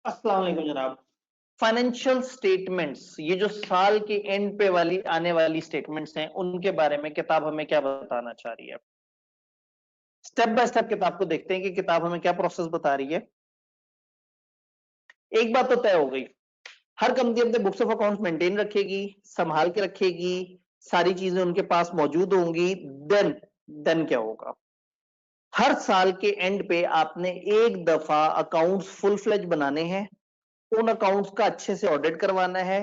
अस्सलाम वालेकुम जनाब। फाइनेंशियल स्टेटमेंट्स, ये जो साल के एंड पे वाली आने वाली स्टेटमेंट्स हैं, उनके बारे में किताब हमें क्या बताना चाह रही है। स्टेप बाय स्टेप किताब को देखते हैं कि किताब हमें क्या प्रोसेस बता रही है। एक बात तो तय हो गई, हर कंपनी अपने बुक्स ऑफ अकाउंट्स मेंटेन रखेगी, संभाल के रखेगी, सारी चीजें उनके पास मौजूद होंगी। देन क्या होगा, हर साल के एंड पे आपने एक दफा अकाउंट्स फुल फ्लेज बनाने हैं, उन अकाउंट्स का अच्छे से ऑडिट करवाना है,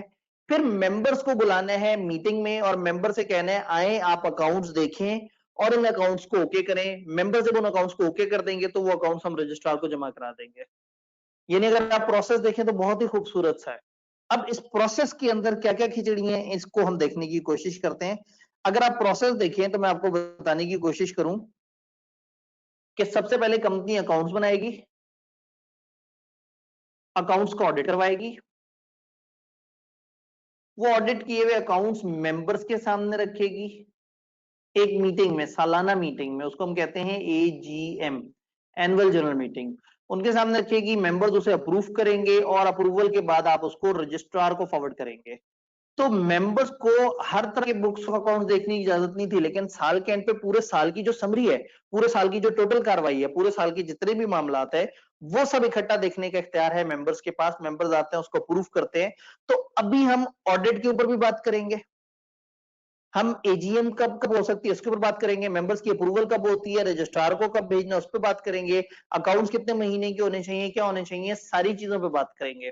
फिर मेंबर्स को बुलाना है मीटिंग में और मेंबर से कहना है आए आप अकाउंट्स देखें और इन अकाउंट्स को ओके करें। मेंबर जब उन अकाउंट्स को ओके कर देंगे तो वो अकाउंट्स हम रजिस्ट्रार को जमा करा देंगे। यानी अगर आप प्रोसेस देखें तो बहुत ही खूबसूरत सा है। अब इस प्रोसेस के अंदर क्या क्या खिचड़ी है इसको हम देखने की कोशिश करते हैं। अगर आप प्रोसेस देखें तो मैं आपको बताने की कोशिश करूं कि सबसे पहले कंपनी अकाउंट्स बनाएगी, अकाउंट्स को ऑडिट करवाएगी, वो ऑडिट किए हुए अकाउंट्स मेंबर्स के सामने रखेगी एक मीटिंग में, सालाना मीटिंग में, उसको हम कहते हैं एजीएम, एनुअल जनरल मीटिंग। उनके सामने रखेगी, मेंबर्स उसे अप्रूव करेंगे और अप्रूवल के बाद आप उसको रजिस्ट्रार को फॉरवर्ड करेंगे। तो मेंबर्स को हर तरह के बुक्स ऑफ अकाउंट देखने की इजाजत नहीं थी, लेकिन साल के एंड पे पूरे साल की जो समरी है, पूरे साल की जो टोटल कार्रवाई है, पूरे साल के जितने भी मामलात है, वो सब इकट्ठा देखने का इख्तियार है मेंबर्स के पास। मेंबर्स आते हैं, उसको अप्रूव करते हैं। तो अभी हम ऑडिट के ऊपर भी बात करेंगे, हम एजीएम कब कब हो सकती है उसके ऊपर बात करेंगे, मेंबर्स की अप्रूवल कब होती है, रजिस्ट्रार को कब भेजना उस पर बात करेंगे, अकाउंट्स कितने महीने के होने चाहिए, क्या होने चाहिए, सारी चीजों पे बात करेंगे।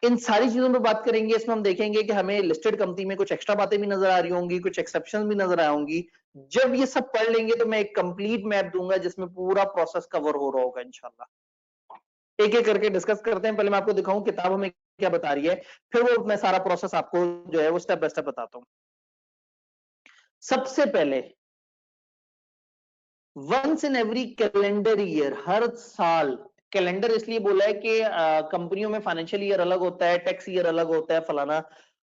इन सारी चीजों पे बात करेंगे। इसमें हम देखेंगे कि हमें लिस्टेड कंपनी में कुछ एक्स्ट्रा बातें भी नजर आ रही होंगी, कुछ एक्सेप्शन भी नजर आएंगी। जब ये सब पढ़ लेंगे तो मैं एक कंप्लीट मैप दूंगा जिसमें पूरा प्रोसेस कवर हो रहा होगा इंशाल्लाह। एक एक करके डिस्कस करते हैं। पहले मैं आपको दिखाऊं किताब हमें क्या बता रही है, फिर वो मैं सारा प्रोसेस आपको जो है वो स्टेप बाय स्टेप बताता हूं। सबसे पहले once in every calendar year, हर साल, कैलेंडर इसलिए बोला है कि कंपनियों में फाइनेंशियल ईयर अलग होता है, टैक्स ईयर अलग होता है, फलाना।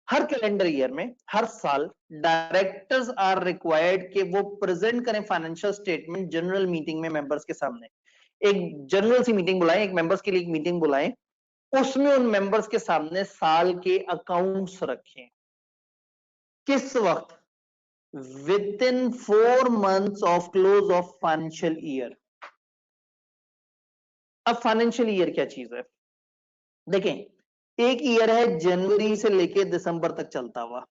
हर कैलेंडर ईयर में हर साल डायरेक्टर्स आर रिक्वायर्ड कि वो प्रेजेंट करें फाइनेंशियल स्टेटमेंट जनरल मीटिंग में मेंबर्स के सामने। एक जनरल सी मीटिंग बुलाएं, एक मेंबर्स के लिए एक मीटिंग बुलाएं, उसमें उन मेंबर्स के सामने साल के अकाउंट्स रखें। किस वक्त? within 4 months of close of financial year। अब फाइनेंशियल ईयर क्या चीज है देखें, एक ईयर है जनवरी से लेके दिसंबर तक चलता हुआ।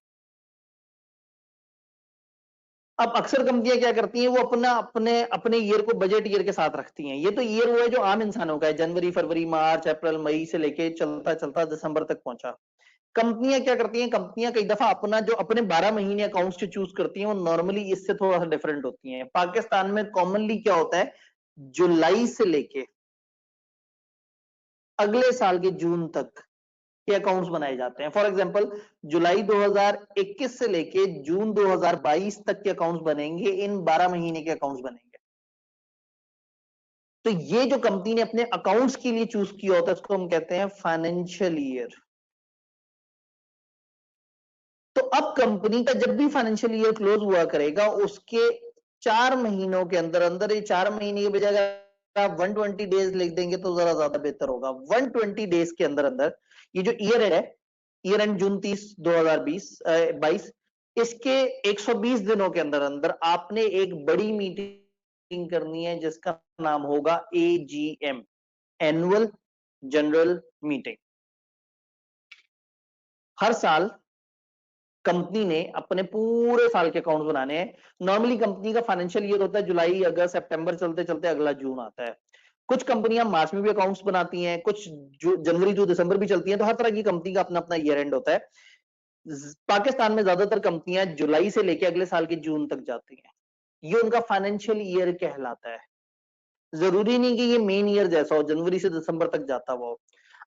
अब अक्सर कंपनियां क्या करती हैं, वो अपना अपने अपने ईयर को बजट ईयर के साथ रखती हैं। ये तो ईयर वो है जो आम इंसानों का है, जनवरी फरवरी मार्च अप्रैल मई से लेके चलता चलता दिसंबर तक पहुंचा। कंपनियां क्या करती हैं, कंपनियां कई दफा अपना जो अपने 12 महीने अकाउंट्स जो चूज करती हैं वो नॉर्मली इससे थोड़ा सा डिफरेंट होती हैं। पाकिस्तान में कॉमनली क्या होता है, जुलाई से लेके अगले साल के जून तक के अकाउंट्स बनाए जाते हैं। फॉर एग्जांपल, जुलाई 2021 से लेके जून 2022 तक के अकाउंट्स बनेंगे, इन 12 महीने के अकाउंट्स बनेंगे। तो ये जो कंपनी ने अपने अकाउंट्स के लिए चूज किया होता है उसको हम कहते हैं फाइनेंशियल ईयर। तो अब कंपनी का जब भी फाइनेंशियल ईयर क्लोज हुआ करेगा, उसके 4 महीनों के अंदर अंदर, ये 4 महीने के बजाय अगर आप 120 डेज लिख देंगे तो जरा ज्यादा बेहतर होगा। 120 डेज के अंदर अंदर ये जो ईयर है, ईयर एंड जून 30 2022, इसके 120 दिनों के अंदर अंदर आपने एक बड़ी मीटिंग करनी है जिसका नाम होगा एजीएम, एनुअल जनरल मीटिंग। हर साल कंपनी ने अपने पूरे साल के अकाउंट्स बनाने हैं। नॉर्मली कंपनी का फाइनेंशियल ईयर होता है जुलाई अगस्त सितंबर, चलते चलते अगला जून आता है। कुछ कंपनियां मार्च में भी अकाउंट्स बनाती हैं, कुछ जनवरी टू दिसंबर भी चलती हैं। तो हर तरह की कंपनी का अपना अपना ईयर एंड होता है। पाकिस्तान में ज्यादातर कंपनियां जुलाई से लेकर अगले साल के जून तक जाती हैं। ये उनका फाइनेंशियल ईयर कहलाता है। जरूरी नहीं कि ये मेन ईयर जैसा हो, जनवरी से दिसंबर तक जाता हुआ हो।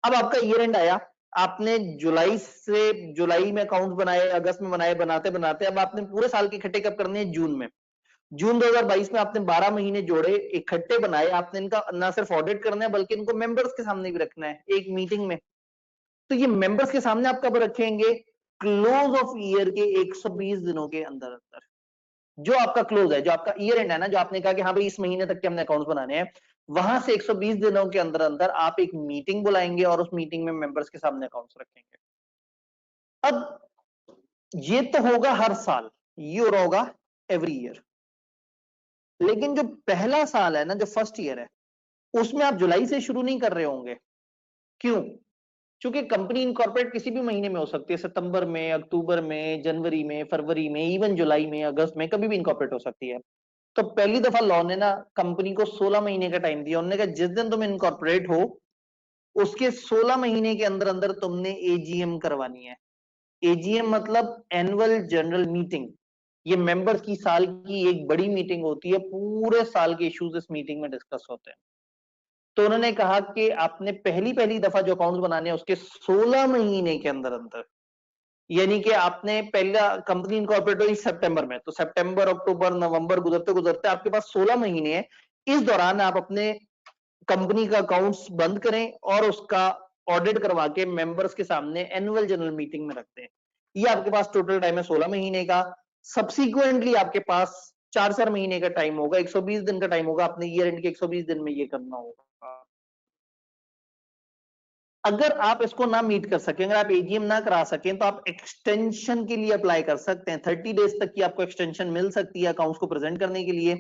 अब आपका ईयर एंड आया, आपने जुलाई में अकाउंट्स बनाए, अगस्त में बनाए, बनाते बनाते अब आपने पूरे साल के इकट्ठे कब करने हैं, जून में। जून 2022 में आपने 12 महीने जोड़े, इकट्ठे बनाए, आपने इनका ना सिर्फ ऑडिट करना है बल्कि इनको मेंबर्स के सामने भी रखना है एक मीटिंग में। तो ये मेंबर्स के सामने आप कब रखेंगे, क्लोज ऑफ ईयर के 120 दिनों के अंदर अंदर। जो आपका क्लोज है, जो आपका ईयर एंड है ना, जो आपने कहा कि हाँ भाई इस महीने तक के हमने अकाउंट्स बनाने हैं, वहां से 120 दिनों के अंदर अंदर आप एक मीटिंग बुलाएंगे और उस मीटिंग में मेंबर्स के सामने अकाउंट्स रखेंगे। अब ये तो होगा हर साल, ये हो रहा होगा एवरी ईयर। लेकिन जो पहला साल है ना, जो फर्स्ट ईयर है, उसमें आप जुलाई से शुरू नहीं कर रहे होंगे। क्यों? क्योंकि कंपनी इनकॉर्पोरेट किसी भी महीने में हो सकती है, सितंबर में, अक्टूबर में, जनवरी में, फरवरी में, इवन जुलाई में, अगस्त में, कभी भी इनकॉर्पोरेट हो सकती है। तो पहली दफा लॉ ने ना कंपनी को 16 महीने का टाइम दिया। उन्होंने कहा जिस दिन तुम इनकॉर्पोरेट हो उसके 16 महीने के अंदर अंदर तुमने एजीएम करवानी है। एजीएम मतलब एनुअल जनरल मीटिंग। ये मेंबर्स की साल की एक बड़ी मीटिंग होती है, पूरे साल के इश्यूज इस मीटिंग में डिस्कस होते हैं। तो उन्होंने कहा कि आपने पहली दफा जो अकाउंट्स बनाने हैं उसके 16 महीने के अंदर अंदर, यानी कि आपने पहला कंपनी इनकॉर्पोरेट हुई सितंबर में, तो सितंबर, अक्टूबर, नवंबर गुजरते गुजरते आपके पास 16 महीने हैं। इस दौरान आप अपने कंपनी का अकाउंट्स बंद करें और उसका ऑडिट करवा के मेंबर्स के सामने एनुअल जनरल मीटिंग में रखते हैं। ये आपके पास टोटल टाइम है 16 महीने का। सब्सिक्वेंटली आपके पास 4 महीने का टाइम होगा, 120 दिन का टाइम होगा। अपने ईयर एंड के 120 दिन में ये करना होगा। अगर आप इसको ना मीट कर सकें, अगर आप एजीएम ना करा सकें, तो आप एक्सटेंशन के लिए अप्लाई कर सकते हैं। 30 डेज तक की आपको एक्सटेंशन मिल सकती है अकाउंट्स को प्रेजेंट करने के लिए।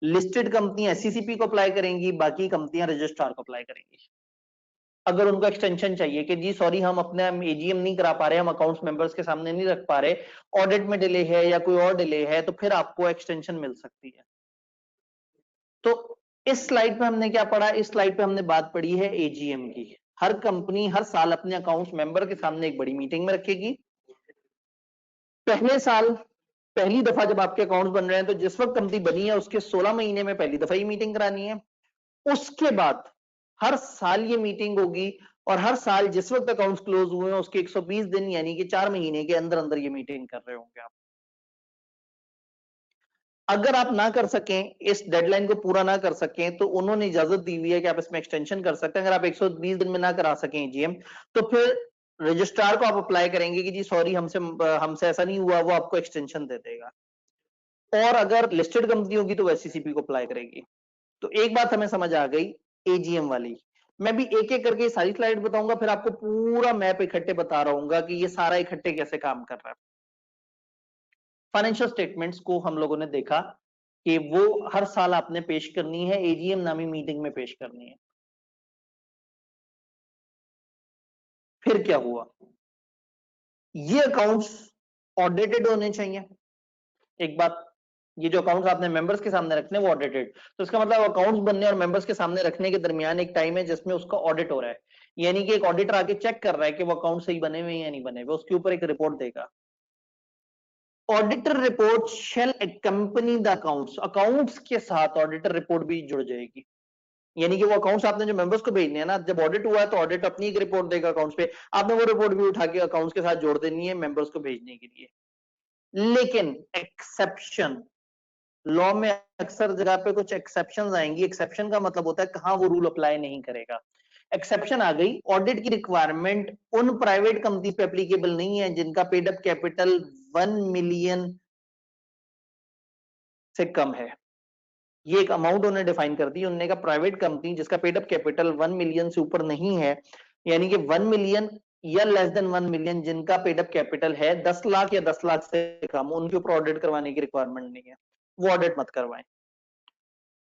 लिस्टेड कंपनियां एससीसीपी को अप्लाई करेंगी, बाकी कंपनियां रजिस्ट्रार को अप्लाई करेंगी। अगर उनको एक्सटेंशन चाहिए कि जी सॉरी हम अपने एजीएम नहीं करा पा रहे, हम अकाउंट्स मेंबर्स के सामने नहीं रख पा रहे, ऑडिट में डिले है या कोई और डिले है, तो फिर आपको एक्सटेंशन मिल सकती है। तो इस स्लाइड पे हमने क्या पढ़ा? इस स्लाइड पे हमने बात पढ़ी है एजीएम की। हर कंपनी हर साल अपने अकाउंट्स मेंबर के सामने एक बड़ी मीटिंग में रखेगी। पहले साल पहली दफा जब आपके अकाउंट्स बन रहे हैं, तो जिस वक्त कंपनी बनी है उसके 16 महीने में पहली दफा ये मीटिंग करानी है। उसके बाद हर साल ये मीटिंग होगी और हर साल जिस वक्त अकाउंट्स क्लोज हुए हैं उसके 120 दिन यानी कि 4 महीने के अंदर अंदर ये मीटिंग कर रहे होंगे आप। अगर आप ना कर सकें, इस डेडलाइन को पूरा ना कर सकें, तो उन्होंने इजाजत दी हुई है कि आप इसमें एक्सटेंशन कर सकते हैं। अगर आप 120 दिन में ना करा सकें एजीएम, तो फिर रजिस्ट्रार को आप अप्लाई करेंगे कि जी सॉरी हमसे हमसे ऐसा नहीं हुआ, वो आपको एक्सटेंशन दे देगा। और अगर लिस्टेड कंपनी होगी तो एससीसीपी को अप्लाई करेगी। तो एक बात हमें समझ आ गई एजीएम वाली। मैं भी एक एक करके सारी स्लाइड बताऊंगा, फिर आपको पूरा मैप इकट्ठे बता रहूंगा कि ये सारा इकट्ठे कैसे काम कर रहा है। फाइनेंशियल स्टेटमेंट्स को हम लोगों ने देखा कि वो हर साल आपने पेश करनी है, एजीएम नामी मीटिंग में पेश करनी है। फिर क्या हुआ? ये अकाउंट्स ऑडिटेड होने चाहिए। एक बात, ये जो अकाउंट्स आपने मेंबर्स के सामने रखने वो ऑडिटेड। तो इसका मतलब अकाउंट्स बनने और मेंबर्स के सामने रखने के दरमियान एक टाइम है जिसमें उसका ऑडिट हो रहा है, यानी कि एक ऑडिटर आके चेक कर रहा है कि वो अकाउंट सही बने हुए हैं या नहीं बने हुए, उसके ऊपर एक रिपोर्ट देगा। Auditor report shall company the accounts, accounts के साथ ऑडिटर रिपोर्ट भी जुड़ जाएगी। यानी कि वो अकाउंट्स आपने जो मेंबर्स को भेजने हैं ना, जब ऑडिट हुआ है तो ऑडिट अपनी एक रिपोर्ट देगा अकाउंट्स पे, आपने वो रिपोर्ट भी उठा के अकाउंट्स के साथ जोड़ देनी है मेंबर्स को भेजने के लिए। लेकिन एक्सेप्शन, लॉ में अक्सर जगह पे कुछ एक्सेप्शंस आएंगी। एक्सेप्शन का मतलब होता है कहां वो रूल अप्लाई नहीं करेगा। एक्सेप्शन आ गई, ऑडिट की रिक्वायरमेंट उन प्राइवेट कंपनी पे एप्लीकेबल नहीं है जिनका पेड अप कैपिटल 1 मिलियन से कम है। ये एक अमाउंट उन्होंने डिफाइन कर दी। उन्होंने कहा प्राइवेट कंपनी जिसका पेड अप कैपिटल 1 मिलियन से ऊपर नहीं है, यानी कि 1 मिलियन या लेस देन 1 मिलियन जिनका पेड अप कैपिटल है 10 लाख या 10 लाख से कम, उनके ऊपर ऑडिट करवाने की रिक्वायरमेंट नहीं है, वो ऑडिट मत करवाएं।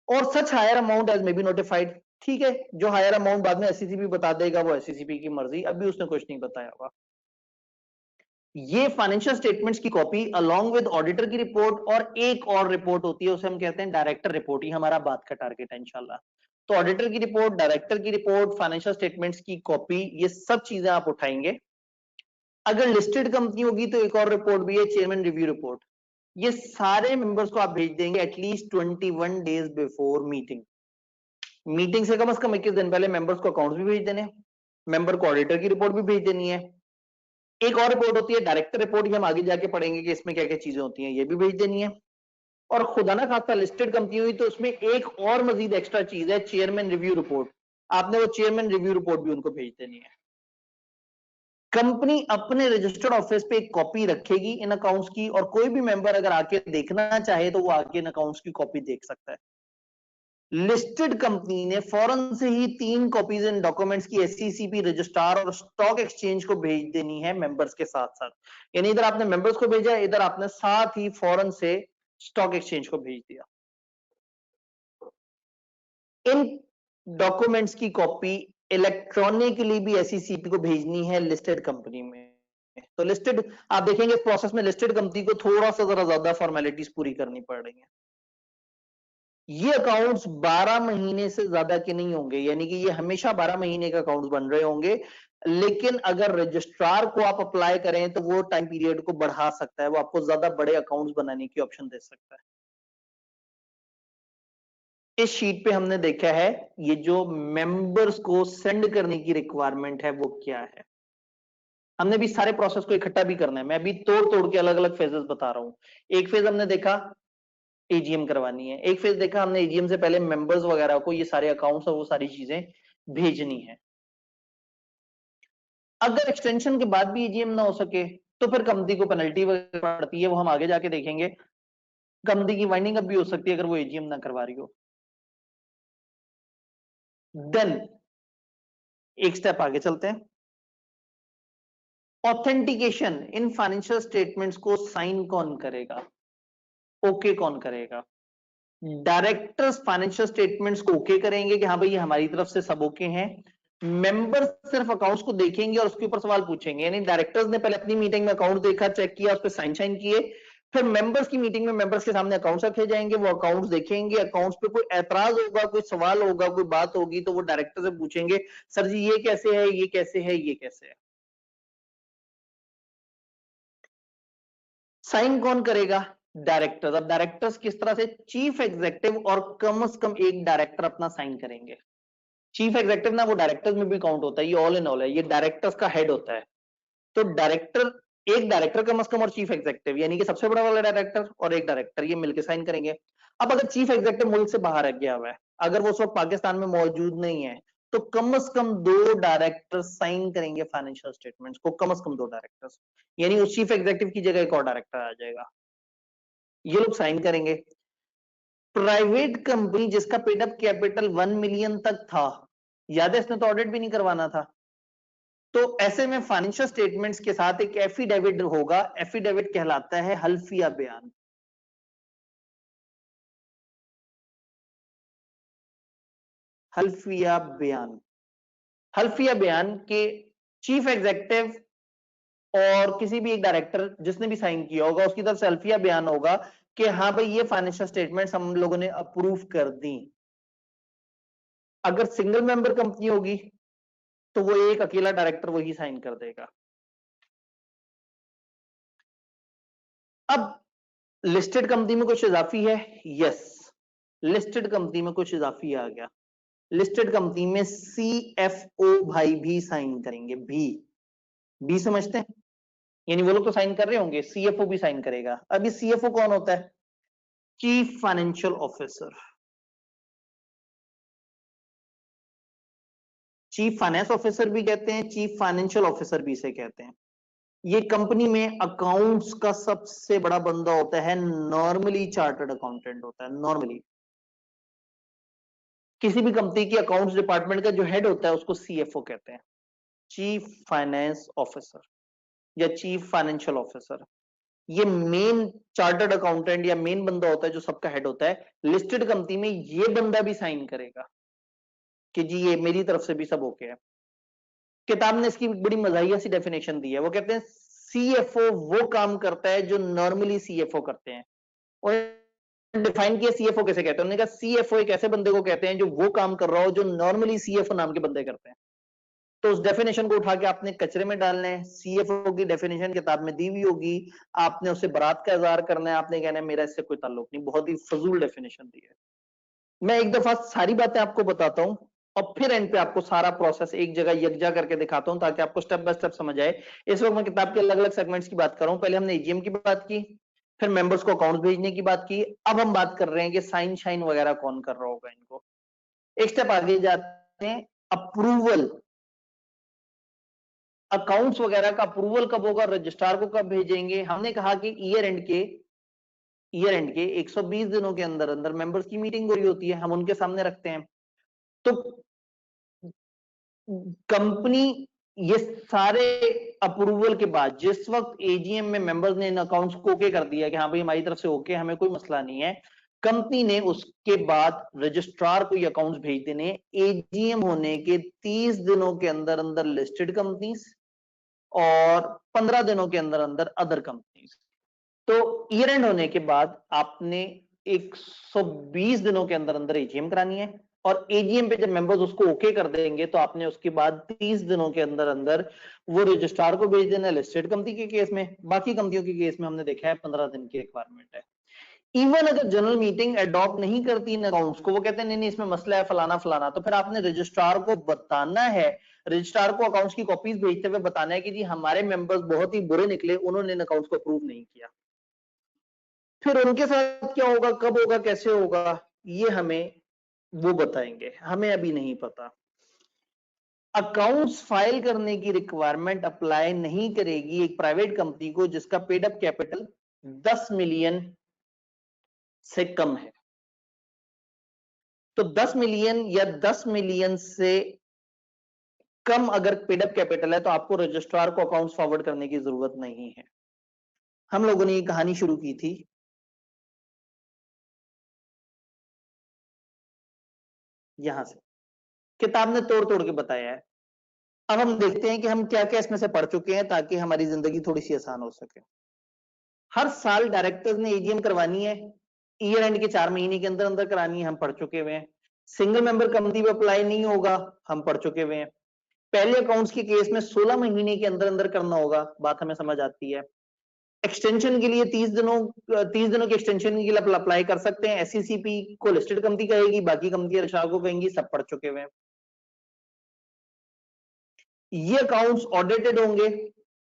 और such higher amount as may be notified, ठीक है, जो हायर अमाउंट बाद में एससीसीपी बता देगा वो एससीसीपी की मर्जी, अभी उसने कुछ नहीं बताया हुआ। ये फाइनेंशियल स्टेटमेंट्स की कॉपी अलोंग विद ऑडिटर की रिपोर्ट और एक और रिपोर्ट होती है, उसे हम कहते हैं डायरेक्टर रिपोर्ट। ही हमारा बात का टारगेट है इंशाल्लाह। तो ऑडिटर की रिपोर्ट, डायरेक्टर की रिपोर्ट, फाइनेंशियल स्टेटमेंट्स की कॉपी, ये सब चीजें आप उठाएंगे। अगर लिस्टेड कंपनी होगी तो एक और रिपोर्ट भी है, चेयरमैन रिव्यू रिपोर्ट। ये सारे मेंबर्स को आप भेज देंगे at least 21 days before meeting. Meeting से कम 21 दिन पहले मेंबर्स को अकाउंट्स भी भेज देने, मेंबर को ऑडिटर की रिपोर्ट भी भेज देनी है। एक और रिपोर्ट होती है डायरेक्टर रिपोर्ट, ये हम आगे जाके पढ़ेंगे कि इसमें क्या क्या चीजें होती हैं, ये भी भेज देनी है। और खुदा ना खास्ता लिस्टेड कंपनी हुई तो उसमें एक और मजीद एक्स्ट्रा चीज है, चेयरमैन रिव्यू रिपोर्ट। आपने वो चेयरमैन रिव्यू रिपोर्ट भी उनको भेज देनी है। कंपनी अपने रजिस्टर्ड ऑफिस पे एक कॉपी रखेगी इन अकाउंट्स की, और कोई भी मेंबर अगर आके देखना चाहे तो वो आके इन अकाउंट्स की कॉपी देख सकता है। लिस्टेड कंपनी ने फौरन से ही 3 कॉपीज एंड डॉक्यूमेंट्स की एससीसीपी रजिस्ट्रार और स्टॉक एक्सचेंज को भेज देनी है मेंबर्स के साथ साथ। यानी इधर आपने मेंबर्स को भेजा, इधर आपने साथ ही फौरन से स्टॉक एक्सचेंज को भेज दिया। इन डॉक्यूमेंट्स की कॉपी इलेक्ट्रॉनिकली भी एससीसीपी को भेजनी है लिस्टेड कंपनी में। तो लिस्टेड, आप देखेंगे इस प्रोसेस में लिस्टेड कंपनी को थोड़ा सा जरा ज्यादा फॉर्मेलिटीज पूरी करनी पड़ रही है। ये अकाउंट्स 12 महीने से ज्यादा के नहीं होंगे, यानी कि ये हमेशा 12 महीने के अकाउंट्स बन रहे होंगे, लेकिन अगर रजिस्ट्रार को आप अप्लाई करें तो वो टाइम पीरियड को बढ़ा सकता है, वो आपको ज्यादा बड़े अकाउंट्स बनाने की ऑप्शन दे सकता है। इस शीट पे हमने देखा है ये जो मेंबर्स को सेंड करने की रिक्वायरमेंट है वो क्या है। हमने भी सारे प्रोसेस को इकट्ठा भी करना है, मैं अभी तोड़ तोड़ के अलग अलग फेजेस बता रहा हूं। एक फेज हमने देखा एजीएम करवानी है, एक फेज देखा हमने एजीएम से पहले मेंबर्स वगैरह को ये सारे अकाउंट्स और वो सारी चीजें भेजनी है। अगर एक्सटेंशन के बाद भी एजीएम ना हो सके तो फिर कंपनी को पेनल्टी पड़ती है, वो हम आगे जाके देखेंगे। कंपनी की वाइंडिंग अप भी हो सकती है अगर वो एजीएम ना करवा रही हो। देन एक स्टेप आगे चलते हैं। ऑथेंटिकेशन, इन फाइनेंशियल स्टेटमेंट्स को साइन कौन करेगा, ओके कौन करेगा? डायरेक्टर्स फाइनेंशियल स्टेटमेंट्स को ओके करेंगे कि हाँ भाई ये हमारी तरफ से सब ओके हैं। मेंबर्स सिर्फ अकाउंट्स को देखेंगे और उसके ऊपर सवाल पूछेंगे, यानी डायरेक्टर्स ने पहले अपनी मीटिंग में अकाउंट देखा, चेक किया, उस पर साइन शाइन किए, फिर मेंबर्स की मीटिंग में मेंबर्स के सामने अकाउंट्स रखे जाएंगे, वो अकाउंट्स देखेंगे, अकाउंट्स पे कोई एतराज होगा, कोई सवाल होगा, कोई बात होगी तो वो डायरेक्टर से पूछेंगे, सर जी ये कैसे है, ये कैसे है, ये कैसे है। साइन कौन करेगा? डायरेक्टर्स। अब डायरेक्टर्स किस तरह से? चीफ एग्जीक्यूटिव और कम से कम एक डायरेक्टर अपना साइन करेंगे। चीफ एग्जीक्यूटिव ना वो डायरेक्टर्स में भी काउंट होता है, ये ऑल इन ऑल है, ये डायरेक्टर्स का हेड होता है। तो डायरेक्टर, एक डायरेक्टर कम से कम और चीफ एग्जीक्यूटिव यानी कि सबसे बड़ा वाला डायरेक्टर और एक डायरेक्टर, ये मिलकर साइन करेंगे। अब अगर चीफ एग्जीक्यूटिव मुल्क से बाहर रह गया हुआ है, अगर वो उस वक्त पाकिस्तान में मौजूद नहीं है, तो कम से कम 2 डायरेक्टर साइन करेंगे फाइनेंशियल स्टेटमेंट्स को, कम से कम 2 डायरेक्टर्स, यानी उस चीफ एग्जीक्यूटिव की जगह एक और डायरेक्टर आ जाएगा, ये लोग साइन करेंगे। प्राइवेट कंपनी जिसका पेड अप कैपिटल 1 मिलियन तक था, याद है इसने तो ऑडिट भी नहीं करवाना था, तो ऐसे में फाइनेंशियल स्टेटमेंट्स के साथ एक एफिडेविट होगा, एफिडेविट कहलाता है हल्फिया बयान। हल्फिया बयान, हल्फिया बयान के चीफ एग्जीक्यूटिव और किसी भी एक डायरेक्टर जिसने भी साइन किया होगा उसकी तरफ से हल्फिया बयान होगा कि हाँ भाई ये फाइनेंशियल स्टेटमेंट्स हम लोगों ने अप्रूव कर दी। अगर सिंगल मेंबर कंपनी होगी तो वो एक अकेला डायरेक्टर वही साइन कर देगा। अब लिस्टेड कंपनी में कुछ इजाफी है, यस, लिस्टेड कंपनी में कुछ इजाफी आ गया। लिस्टेड कंपनी में सीएफओ भाई भी साइन करेंगे, भी समझते हैं, यानी वो लोग तो साइन कर रहे होंगे, सीएफओ भी साइन करेगा। अभी सीएफओ कौन होता है? Chief financial officer. Chief finance officer भी कहते हैं, चीफ फाइनेंशियल ऑफिसर भी इसे कहते हैं। ये कंपनी में अकाउंट्स का सबसे बड़ा बंदा होता है, नॉर्मली चार्टर्ड अकाउंटेंट होता है। नॉर्मली किसी भी कंपनी की अकाउंट्स डिपार्टमेंट का जो हेड होता है उसको सीएफओ कहते हैं, चीफ फाइनेंस ऑफिसर या चीफ फाइनेंशियल ऑफिसर। ये मेन चार्टर्ड अकाउंटेंट या मेन बंदा होता है जो सबका हेड होता है। लिस्टेड कंपनी में ये बंदा भी साइन करेगा कि जी ये मेरी तरफ से भी सब ओके है। किताब ने इसकी बड़ी मजाहिया सी डेफिनेशन दी है, वो कहते हैं सीएफओ वो काम करता है जो नॉर्मली सीएफओ करते हैं। और डिफाइन किया सीएफओ कैसे कहते हैं, उन्होंने कहा सीएफओ एक ऐसे बंदे को कहते हैं जो वो काम कर रहा हो जो नॉर्मली सीएफओ नाम के बंदे करते हैं। तो उस डेफिनेशन को उठा के आपने कचरे में डालना है। सीएफओ की डेफिनेशन किताब में दी हुई होगी, आपने उससे बरात का इजहार करना है, आपने कहना है मेरा इससे कोई ताल्लुक नहीं, बहुत ही फजूल डेफिनेशन दी है। मैं एक दफा सारी बातें आपको बताता हूं और फिर एंड पे आपको सारा प्रोसेस एक जगह यकजा करके दिखाता हूं ताकि आपको स्टेप बाय स्टेप समझ आए। इस वक्त मैं किताब के अलग अलग सेगमेंट्स की बात कर रहा हूं। पहले हमने एजीएम की बात की, फिर मेंबर्स को अकाउंट्स भेजने की बात की, अब हम बात कर रहे हैं कि साइन शाइन वगैरह कौन कर रहा होगा इनको। एक स्टेप आगे जाते हैं, अप्रूवल। अकाउंट्स वगैरह का अप्रूवल कब होगा, रजिस्ट्रार को कब भेजेंगे? हमने कहा कि ईयर एंड के ईयर एंड के 120 दिनों के अंदर अंदर मेंबर्स की मीटिंग हो रही होती है, हम उनके सामने रखते हैं। तो कंपनी ये सारे अप्रूवल के बाद जिस वक्त एजीएम में मेंबर्स ने इन अकाउंट्स को ओके कर दिया कि हाँ भाई हमारी तरफ से ओके, हमें कोई मसला नहीं है, कंपनी ने उसके बाद रजिस्ट्रार को ये अकाउंट्स भेज देने एजीएम होने के 30 दिनों के अंदर अंदर लिस्टेड कंपनीज और 15 दिनों के अंदर अंदर अदर कंपनीज। तो ईयर एंड होने के बाद आपने 120 दिनों के अंदर अंदर एजीएम करानी है और एजीएम पे जब मेंबर्स उसको ओके कर देंगे तो आपने उसके बाद 30 दिनों के अंदर अंदर वो रजिस्ट्रार को भेज देना है लिस्टेड कंपनी के केस में। बाकी कंपनियों के केस में हमने देखा है 15 दिन की रिक्वायरमेंट है। इवन अगर जनरल मीटिंग अडॉप्ट नहीं करती इन अकाउंट्स को, वो कहते हैं नहीं नहीं इसमें मसला है फलाना फलाना, तो फिर आपने रजिस्ट्रार को बताना है, रजिस्ट्रार को अकाउंट्स की कॉपीज भेजते हुए बताना है कि जी हमारे मेंबर्स बहुत ही बुरे निकले, उन्होंने इन अकाउंट्स को अप्रूव नहीं किया। फिर उनके साथ क्या होगा, कब होगा, कैसे होगा, ये हमें वो बताएंगे, हमें अभी नहीं पता। अकाउंट्स फाइल करने की रिक्वायरमेंट अप्लाई नहीं करेगी एक प्राइवेट कंपनी को जिसका पेड अप कैपिटल 10 मिलियन से कम है। तो 10 मिलियन या 10 मिलियन से कम अगर पेड अप कैपिटल है तो आपको रजिस्ट्रार को अकाउंट्स फॉरवर्ड करने की जरूरत नहीं है। हम लोगों ने ये कहानी शुरू की थी यहां से, किताब ने तोड़ तोड़ के बताया है। अब हम देखते हैं कि हम क्या क्या इसमें से पढ़ चुके हैं ताकि हमारी जिंदगी थोड़ी सी आसान हो सके। हर साल डायरेक्टर्स ने एजीएम करवानी है, ईयर एंड के 4 महीने के अंदर अंदर करानी है, हम पढ़ चुके हुए हैं। सिंगल मेंबर कंपनी पे अप्लाई नहीं होगा, हम पढ़ चुके हुए हैं। पहले अकाउंट्स के केस में 16 महीने के अंदर अंदर करना होगा, बात हमें समझ आती है। एक्सटेंशन के लिए 30 दिनों के एक्सटेंशन के लिए अप्लाई कर सकते हैं। एससीसीपी को लिस्टेड कंपनी कहेगी, बाकी कंपनी रजिस्ट्रार को कहेंगी, सब पढ़ चुके हुए हैं। ये अकाउंट्स ऑडिटेड होंगे,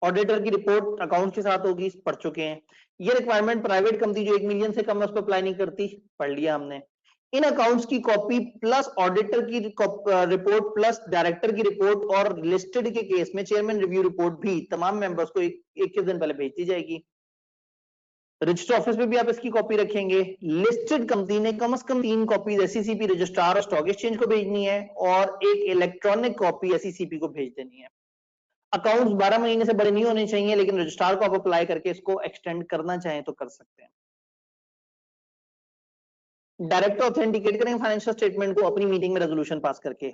ऑडिटर की रिपोर्ट अकाउंट्स के साथ होगी, पढ़ चुके हैं। ये रिक्वायरमेंट प्राइवेट कंपनी जो 1 मिलियन से कम है उस पर अप्लाई नहीं करती, पढ़ लिया हमने। इन अकाउंट्स की कॉपी प्लस ऑडिटर की रिपोर्ट प्लस डायरेक्टर की रिपोर्ट और लिस्टेड के केस में चेयरमैन रिव्यू रिपोर्ट भी तमाम मेंबर्स को 21 दिन पहले भेज दी जाएगी। रजिस्टर ऑफिस में भी आप इसकी कॉपी रखेंगे। लिस्टेड कंपनी ने कम से कम 3 कॉपी एससीसीपी रजिस्ट्रार और स्टॉक एक्सचेंज को भेजनी है और एक इलेक्ट्रॉनिक कॉपी एससीसीपी को भेज देनी है। अकाउंट्स 12 महीने से बड़े नहीं होने चाहिए, लेकिन रजिस्ट्रार को आप अप्लाई करके इसको एक्सटेंड करना चाहें तो कर सकते हैं। डायरेक्टर ऑथेंटिकेट करेंगे फाइनेंशियल स्टेटमेंट को अपनी मीटिंग में रेजोल्यूशन पास करके।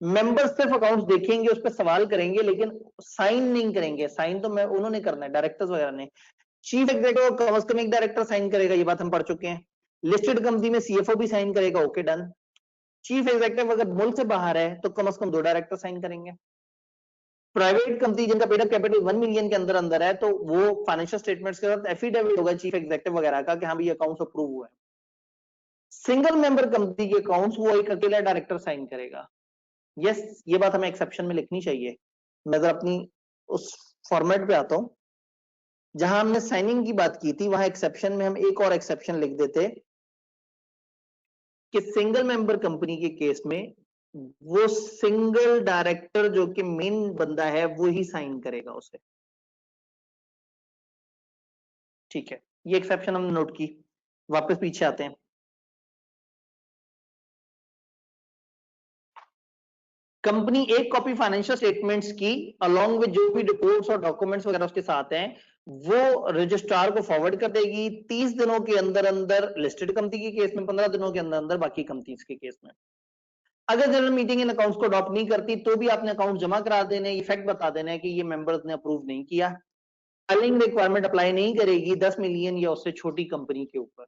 मेंबर्स सिर्फ अकाउंट्स देखेंगे, उस पर सवाल करेंगे, लेकिन साइन नहीं करेंगे। साइन तो मैं उन्होंने करना है, डायरेक्टर्स वगैरह ने। चीफ एग्जीक्यूटिव कम से कम एक डायरेक्टर साइन करेगा, ये बात हम पढ़ चुके हैं। लिस्टेड कंपनी में सीएफओ भी साइन करेगा, ओके डन। चीफ एग्जीक्यूटिव अगर मुल्क से बाहर है तो कम से कम 2 डायरेक्टर साइन करेंगे। प्राइवेट कंपनी जिनका पेड अप कैपिटल 1 मिलियन के अंदर अंदर है तो वो फाइनेंशियल स्टेटमेंट्स के साथ एफिडेविट होगा चीफ एग्जीक्यूटिव वगैरह का कि हाँ भाई अकाउंट्स अप्रूव हुआ है। सिंगल मेंबर कंपनी के अकाउंट्स वो एक अकेला डायरेक्टर साइन करेगा। यस, ये बात हमें एक्सेप्शन में लिखनी चाहिए। मैं अगर अपनी उस फॉर्मेट पे आता हूं जहां हमने साइनिंग की बात की थी, वहां एक्सेप्शन में हम एक और एक्सेप्शन लिख देते कि सिंगल मेंबर कंपनी के केस में वो सिंगल डायरेक्टर जो कि मेन बंदा है वो ही साइन करेगा उसे। ठीक है, ये एक्सेप्शन हमने नोट की। वापस पीछे आते हैं। कंपनी एक कॉपी फाइनेंशियल स्टेटमेंट्स की अलोंग विद जो भी रिपोर्ट्स और डॉक्यूमेंट्स वगैरह उसके साथ हैं वो रजिस्ट्रार को फॉरवर्ड कर देगी 30 दिनों के अंदर अंदर लिस्टेड कंपनी के केस में, 15 दिनों के अंदर अंदर बाकी कंपनीज के केस में। अगर जनरल मीटिंग इन अकाउंट्स को अडॉप्ट नहीं करती तो भी आपने अकाउंट जमा करा देने, इफेक्ट बता देना है कि ये मेंबर्स ने अप्रूव नहीं किया। फाइलिंग रिक्वायरमेंट अप्लाई नहीं करेगी 10 मिलियन या उससे छोटी कंपनी के ऊपर।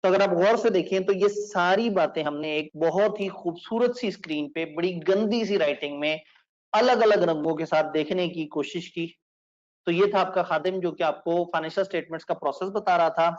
तो अगर आप गौर से देखें तो ये सारी बातें हमने एक बहुत ही खूबसूरत सी स्क्रीन पे बड़ी गंदी सी राइटिंग में अलग अलग रंगों के साथ देखने की कोशिश की। तो ये था आपका खादिम जो कि आपको फाइनेंशियल स्टेटमेंट्स का प्रोसेस बता रहा था।